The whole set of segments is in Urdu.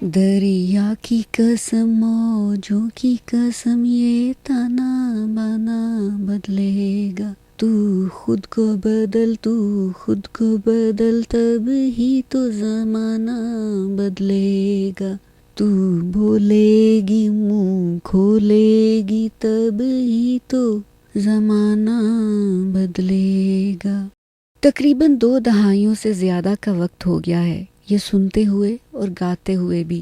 دریا کی قسم موجوں کی قسم یہ تنا بنا بدلے گا، تو خود کو بدل، تو خود کو بدل، تب ہی تو زمانہ بدلے گا، تو بولے گی منہ کھولے گی تب ہی تو زمانہ بدلے گا۔ تقریباً 2 دہائیوں سے زیادہ کا وقت ہو گیا ہے یہ سنتے ہوئے اور گاتے ہوئے بھی۔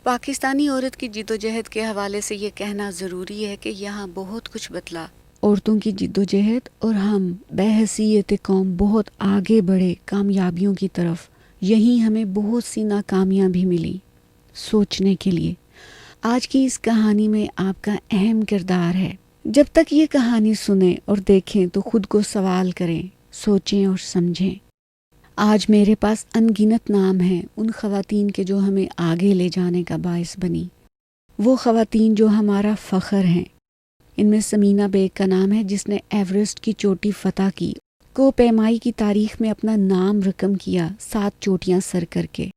پاکستانی عورت کی جدوجہد کے حوالے سے یہ کہنا ضروری ہے کہ یہاں بہت کچھ بدلا۔ عورتوں کی جدوجہد اور ہم بحیثیت قوم بہت آگے بڑھے کامیابیوں کی طرف۔ یہیں ہمیں بہت سی ناکامیاں بھی ملی سوچنے کے لیے۔ آج کی اس کہانی میں آپ کا اہم کردار ہے۔ جب تک یہ کہانی سنیں اور دیکھیں تو خود کو سوال کریں، سوچیں اور سمجھیں۔ آج میرے پاس ان گنت نام ہیں ان خواتین کے جو ہمیں آگے لے جانے کا باعث بنی، وہ خواتین جو ہمارا فخر ہیں۔ ان میں سمینہ بیگ کا نام ہے جس نے ایورسٹ کی چوٹی فتح کی، کو پیمائی کی تاریخ میں اپنا نام رقم کیا 7 چوٹیاں سر کر کے۔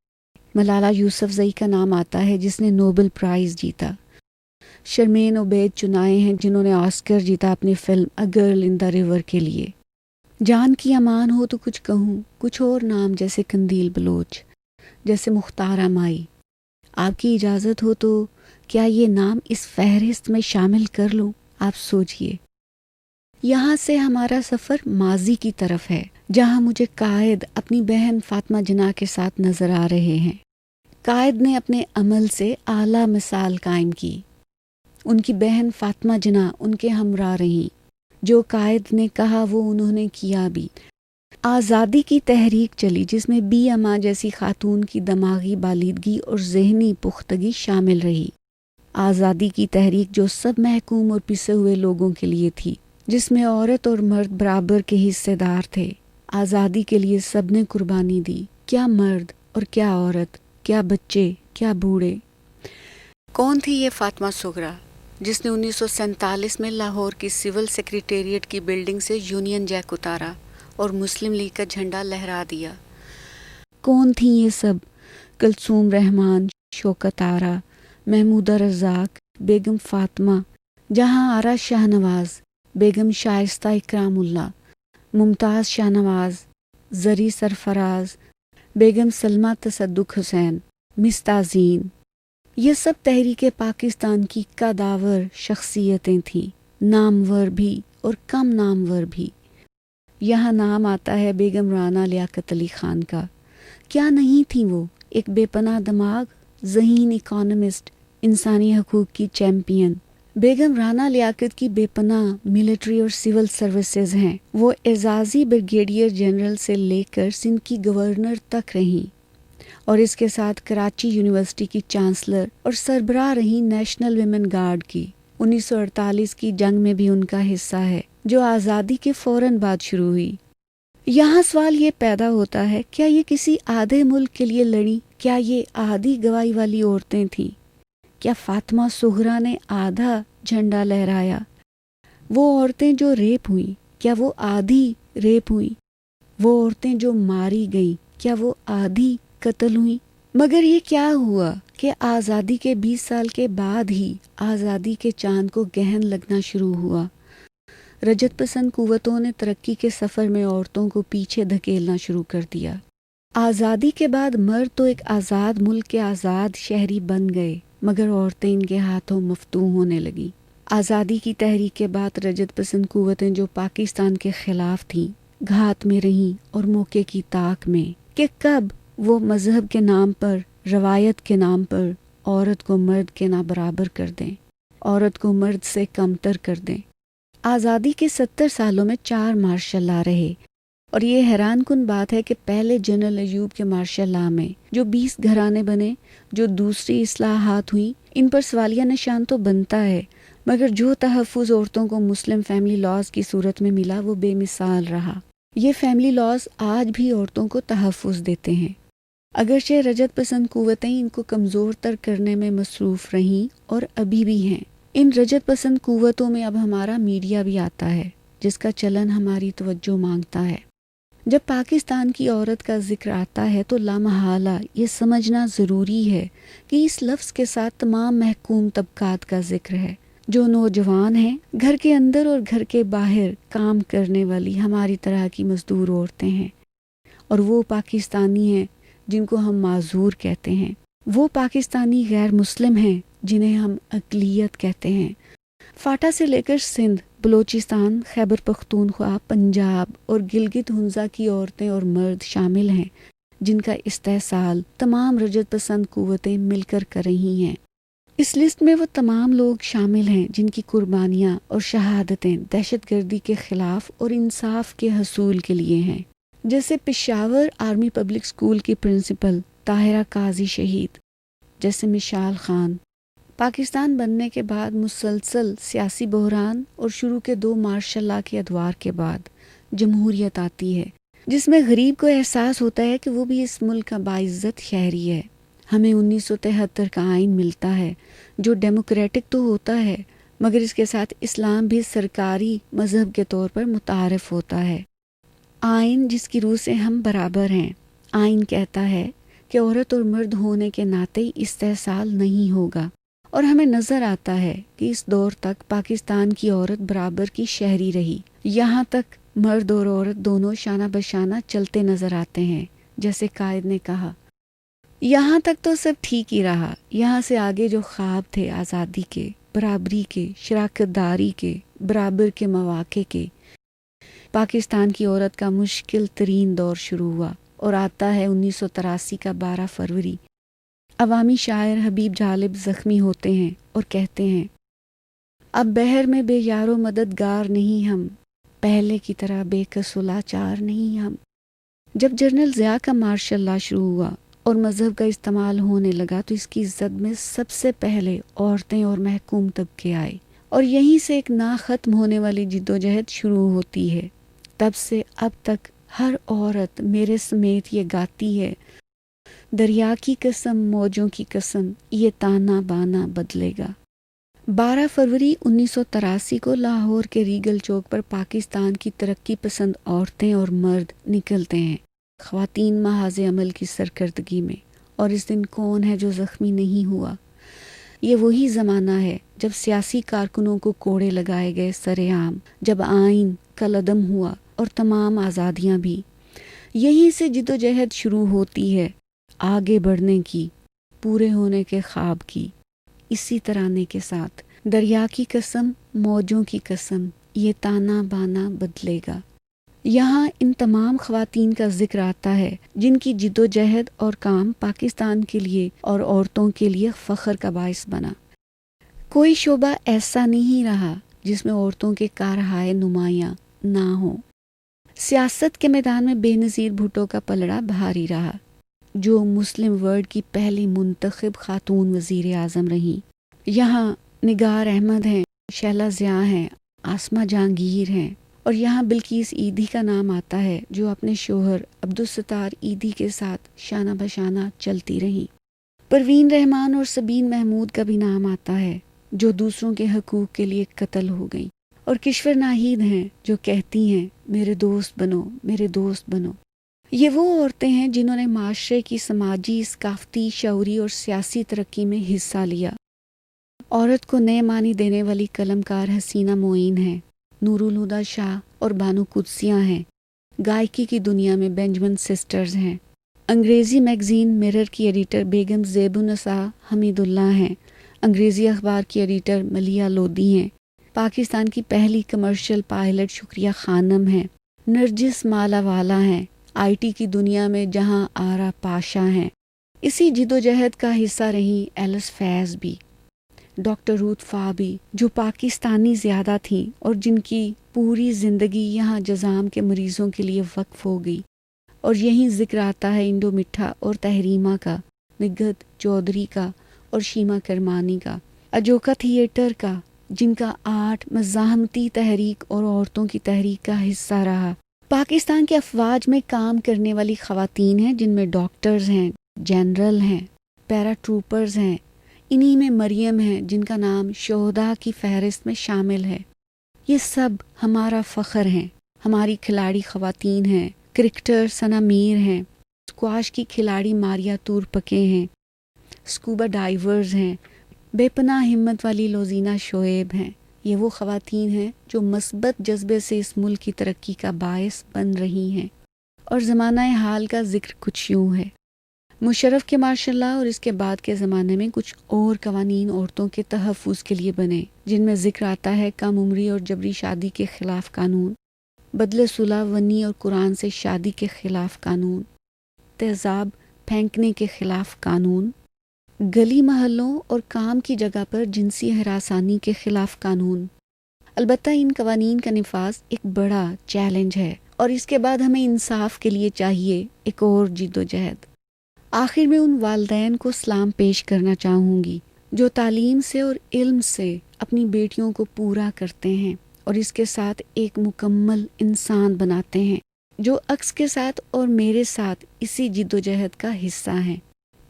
ملالہ یوسفزئی کا نام آتا ہے جس نے نوبل پرائز جیتا۔ شرمین عبید چنائے ہیں جنہوں نے آسکر جیتا اپنی film a girl in the river کے لیے۔ جان کی امان ہو تو کچھ کہوں، کچھ اور نام جیسے قندیل بلوچ، جیسے مختارہ مائی۔ آپ کی اجازت ہو تو کیا یہ نام اس فہرست میں شامل کر لوں؟ آپ سوچئے۔ یہاں سے ہمارا سفر ماضی کی طرف ہے جہاں مجھے قائد اپنی بہن فاطمہ جناح کے ساتھ نظر آ رہے ہیں۔ قائد نے اپنے عمل سے اعلیٰ مثال قائم کی۔ ان کی بہن فاطمہ جناح ان کے ہمراہ رہیں۔ جو قائد نے کہا وہ انہوں نے کیا بھی۔ آزادی کی تحریک چلی جس میں بی اما جیسی خاتون کی دماغی بالیدگی اور ذہنی پختگی شامل رہی۔ آزادی کی تحریک جو سب محکوم اور پسے ہوئے لوگوں کے لیے تھی، جس میں عورت اور مرد برابر کے حصے دار تھے۔ آزادی کے لیے سب نے قربانی دی، کیا مرد اور کیا عورت، کیا بچے، کیا بوڑھے۔ کون تھی یہ فاطمہ صغریٰ جس نے 1947 میں لاہور کی سول سیکریٹریٹ کی بلڈنگ سے یونین جیک اتارا اور مسلم لیگ کا جھنڈا لہرا دیا؟ کون تھیں یہ سب؟ کلثوم رحمان، شوکت آرا، محمودہ رزاق، بیگم فاطمہ، جہاں آرا شاہ نواز، بیگم شائستہ اکرام اللہ، ممتاز شاہ نواز، زری سرفراز، بیگم سلمہ تصدق حسین، مس تازین۔ یہ سب تحریک پاکستان کی قداور شخصیتیں تھیں، نامور بھی اور کم نامور بھی۔ یہاں نام آتا ہے بیگم رانا لیاقت علی خان کا۔ کیا نہیں تھی وہ؟ ایک بے پناہ دماغ، ذہین اکانومسٹ، انسانی حقوق کی چیمپئن۔ بیگم رانا لیاقت کی بے پناہ ملٹری اور سول سروسز ہیں۔ وہ اعزازی بریگیڈیئر جنرل سے لے کر سندھ کی گورنر تک رہیں اور اس کے ساتھ کراچی یونیورسٹی کی چانسلر اور سربراہ رہیں نیشنل ویمن گارڈ کی۔ 1948 کی جنگ میں بھی ان کا حصہ ہے جو آزادی کے فوراً بعد شروع ہوئی۔ یہاں سوال یہ پیدا ہوتا ہے، کیا یہ کسی آدھے ملک کے لیے لڑیں؟ کیا یہ آدھی گواہی والی عورتیں تھیں؟ کیا فاطمہ صغریٰ نے آدھا جھنڈا لہرایا؟ وہ عورتیں جو ریپ ہوئیں، کیا وہ آدھی ریپ ہوئیں؟ وہ عورتیں جو ماری گئیں، کیا وہ آدھی قتل ہوئیں؟ مگر یہ کیا ہوا کہ آزادی کے 20 سال کے بعد ہی آزادی کے چاند کو گہن لگنا شروع ہوا۔ رجت پسند قوتوں نے ترقی کے سفر میں عورتوں کو پیچھے دھکیلنا شروع کر دیا۔ آزادی کے بعد مرد تو ایک آزاد ملک کے آزاد شہری بن گئے، مگر عورتیں ان کے ہاتھوں مفتون ہونے لگیں۔ آزادی کی تحریک کے بعد رجت پسند قوتیں جو پاکستان کے خلاف تھیں، گھات میں رہیں اور موقع کی طاق میں کہ کب وہ مذہب کے نام پر، روایت کے نام پر عورت کو مرد کے نا برابر کر دیں، عورت کو مرد سے کمتر کر دیں۔ آزادی کے 70 سالوں میں 4 مارشل لا رہے، اور یہ حیران کن بات ہے کہ پہلے جنرل ایوب کے مارشل لا میں جو 20 گھرانے بنے، جو دوسری اصلاحات ہوئیں، ان پر سوالیہ نشان تو بنتا ہے، مگر جو تحفظ عورتوں کو مسلم فیملی لاز کی صورت میں ملا وہ بے مثال رہا۔ یہ فیملی لاز آج بھی عورتوں کو تحفظ دیتے ہیں، اگرچہ رجت پسند قوتیں ان کو کمزور تر کرنے میں مصروف رہیں اور ابھی بھی ہیں۔ ان رجت پسند قوتوں میں اب ہمارا میڈیا بھی آتا ہے جس کا چلن ہماری توجہ مانگتا ہے۔ جب پاکستان کی عورت کا ذکر آتا ہے تو لامحالہ یہ سمجھنا ضروری ہے کہ اس لفظ کے ساتھ تمام محکوم طبقات کا ذکر ہے، جو نوجوان ہیں، گھر کے اندر اور گھر کے باہر کام کرنے والی ہماری طرح کی مزدور عورتیں ہیں، اور وہ پاکستانی ہیں جن کو ہم معذور کہتے ہیں، وہ پاکستانی غیر مسلم ہیں جنہیں ہم اقلیت کہتے ہیں۔ فاٹا سے لے کر سندھ، بلوچستان، خیبر پختونخوا، پنجاب اور گلگت ہنزا کی عورتیں اور مرد شامل ہیں جن کا استحصال تمام رجعت پسند قوتیں مل کر رہی ہیں۔ اس لسٹ میں وہ تمام لوگ شامل ہیں جن کی قربانیاں اور شہادتیں دہشت گردی کے خلاف اور انصاف کے حصول کے لیے ہیں، جیسے پشاور آرمی پبلک اسکول کی پرنسپل طاہرہ قاضی شہید، جیسے مشال خان۔ پاکستان بننے کے بعد مسلسل سیاسی بحران اور شروع کے 2 مارشل لا کے ادوار کے بعد جمہوریت آتی ہے، جس میں غریب کو احساس ہوتا ہے کہ وہ بھی اس ملک کا باعزت شہری ہے۔ ہمیں 1973 کا آئین ملتا ہے جو ڈیموکریٹک تو ہوتا ہے مگر اس کے ساتھ اسلام بھی سرکاری مذہب کے طور پر متعارف ہوتا ہے۔ آئین جس کی روح سے ہم برابر ہیں۔ آئین کہتا ہے کہ عورت اور مرد ہونے کے ناطے استحصال نہیں ہوگا، اور ہمیں نظر آتا ہے کہ اس دور تک پاکستان کی عورت برابر کی شہری رہی، یہاں تک مرد اور عورت دونوں شانہ بشانہ چلتے نظر آتے ہیں، جیسے قائد نے کہا۔ یہاں تک تو سب ٹھیک ہی رہا، یہاں سے آگے جو خواب تھے آزادی کے، برابری کے، شراکت داری کے، برابر کے مواقع کے، پاکستان کی عورت کا مشکل ترین دور شروع ہوا اور آتا ہے 1983 کا 12 فروری۔ عوامی شاعر حبیب جالب زخمی ہوتے ہیں اور کہتے ہیں، اب بحر میں بے یار و مددگار نہیں ہم، پہلے کی طرح بے کس و لاچار نہیں ہم۔ جب جنرل ضیاء کا مارشل لا شروع ہوا اور مذہب کا استعمال ہونے لگا تو اس کی زد میں سب سے پہلے عورتیں اور محکوم طبقے آئے، اور یہیں سے ایک نا ختم ہونے والی جدوجہد شروع ہوتی ہے۔ تب سے اب تک ہر عورت میرے سمیت یہ گاتی ہے، دریا کی قسم موجوں کی قسم یہ تانا بانا بدلے گا۔ 12 فروری 1983 کو لاہور کے ریگل چوک پر پاکستان کی ترقی پسند عورتیں اور مرد نکلتے ہیں خواتین محاذ عمل کی سرکردگی میں، اور اس دن کون ہے جو زخمی نہیں ہوا؟ یہ وہی زمانہ ہے جب سیاسی کارکنوں کو کوڑے لگائے گئے سر عام، جب آئین کالعدم ہوا اور تمام آزادیاں بھی۔ یہیں سے جدوجہد شروع ہوتی ہے، آگے بڑھنے کی، پورے ہونے کے خواب کی۔ اسی ترانے کے ساتھ، دریا کی قسم موجوں کی قسم یہ تانا بانا بدلے گا۔ یہاں ان تمام خواتین کا ذکر آتا ہے جن کی جدوجہد اور کام پاکستان کے لیے اور عورتوں کے لیے فخر کا باعث بنا۔ کوئی شعبہ ایسا نہیں رہا جس میں عورتوں کے کارہائے نمایاں نہ ہوں۔ سیاست کے میدان میں بے نظیر بھٹو کا پلڑا بھاری رہا، جو مسلم ورلڈ کی پہلی منتخب خاتون وزیر اعظم رہیں۔ یہاں نگار احمد ہیں، شیلا ضیاء ہیں، آسمہ جہانگیر ہیں، اور یہاں بلقیس ایدھی کا نام آتا ہے جو اپنے شوہر عبدالستار ایدھی کے ساتھ شانہ بشانہ چلتی رہیں۔ پروین رحمان اور سبین محمود کا بھی نام آتا ہے جو دوسروں کے حقوق کے لیے قتل ہو گئیں، اور کشور ناہید ہیں جو کہتی ہیں میرے دوست بنو، میرے دوست بنو۔ یہ وہ عورتیں ہیں جنہوں نے معاشرے کی سماجی، ثقافتی، شعوری اور سیاسی ترقی میں حصہ لیا۔ عورت کو نئے معنی دینے والی قلم کار حسینہ معین ہیں، نور الہدیٰ شاہ اور بانو قدسیاں ہیں، گائکی کی دنیا میں بینجمن سسٹرز ہیں، انگریزی میگزین مرر کی ایڈیٹر بیگم زیب النساء حمید اللہ ہیں، انگریزی اخبار کی ایڈیٹر ملیحہ لودھی ہیں، پاکستان کی پہلی کمرشل پائلٹ شکریہ خانم ہیں، نرجس مالا والا ہیں، آئی ٹی کی دنیا میں جہاں آرا پاشا ہیں۔ اسی جدوجہد کا حصہ رہیں ایلس فیض بھی، ڈاکٹر روت فا بھی، جو پاکستانی زیادہ تھیں اور جن کی پوری زندگی یہاں جزام کے مریضوں کے لیے وقف ہو گئی۔ اور یہیں ذکر آتا ہے انڈو مٹھا اور تحریمہ کا، نگہت چودھری کا اور شیما کرمانی کا، اجوکا تھیٹر کا، جن کا آرٹ مزاحمتی تحریک اور عورتوں کی تحریک کا حصہ رہا۔ پاکستان کے افواج میں کام کرنے والی خواتین ہیں جن میں ڈاکٹرز ہیں، جنرل ہیں، پیرا ٹروپرز ہیں، انہی میں مریم ہیں جن کا نام شہداء کی فہرست میں شامل ہے۔ یہ سب ہمارا فخر ہیں، ہماری کھلاڑی خواتین ہیں، کرکٹر ثنا میر ہیں، اسکواش کی کھلاڑی ماریا تور پکے ہیں، اسکوبا ڈائیورز ہیں، بے پناہ ہمت والی لوزینہ شعیب ہیں۔ یہ وہ خواتین ہیں جو مثبت جذبے سے اس ملک کی ترقی کا باعث بن رہی ہیں۔ اور زمانہ حال کا ذکر کچھ یوں ہے۔ مشرف کے ماشاء اللہ اور اس کے بعد کے زمانے میں کچھ اور قوانین عورتوں کے تحفظ کے لیے بنے، جن میں ذکر آتا ہے کم عمری اور جبری شادی کے خلاف قانون، بدلے صلح ونی اور قرآن سے شادی کے خلاف قانون، تیزاب پھینکنے کے خلاف قانون، گلی محلوں اور کام کی جگہ پر جنسی ہراسانی کے خلاف قانون۔ البتہ ان قوانین کا نفاذ ایک بڑا چیلنج ہے، اور اس کے بعد ہمیں انصاف کے لیے چاہیے ایک اور جد و جہد۔ آخر میں ان والدین کو سلام پیش کرنا چاہوں گی جو تعلیم سے اور علم سے اپنی بیٹیوں کو پورا کرتے ہیں اور اس کے ساتھ ایک مکمل انسان بناتے ہیں، جو عکس کے ساتھ اور میرے ساتھ اسی جد و جہد کا حصہ ہیں،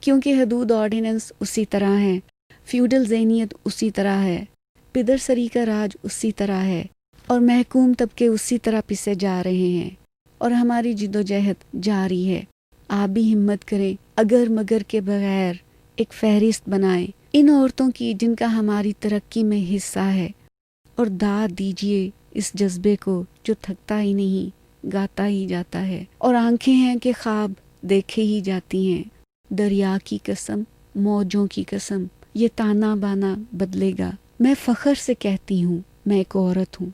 کیونکہ حدود آرڈیننس اسی طرح ہے، فیوڈل ذہنیت اسی طرح ہے، پدر سری کا راج اسی طرح ہے، اور محکوم طبقے اسی طرح پسے جا رہے ہیں، اور ہماری جد و جہد جاری ہے۔ آپ بھی ہمت کریں، اگر مگر کے بغیر ایک فہرست بنائیں ان عورتوں کی جن کا ہماری ترقی میں حصہ ہے، اور داد دیجیے اس جذبے کو جو تھکتا ہی نہیں، گاتا ہی جاتا ہے، اور آنکھیں ہیں کہ خواب دیکھے ہی جاتی ہیں۔ دریا کی قسم، موجوں کی قسم، یہ تانا بانا بدلے گا۔ میں فخر سے کہتی ہوں، میں ایک عورت ہوں۔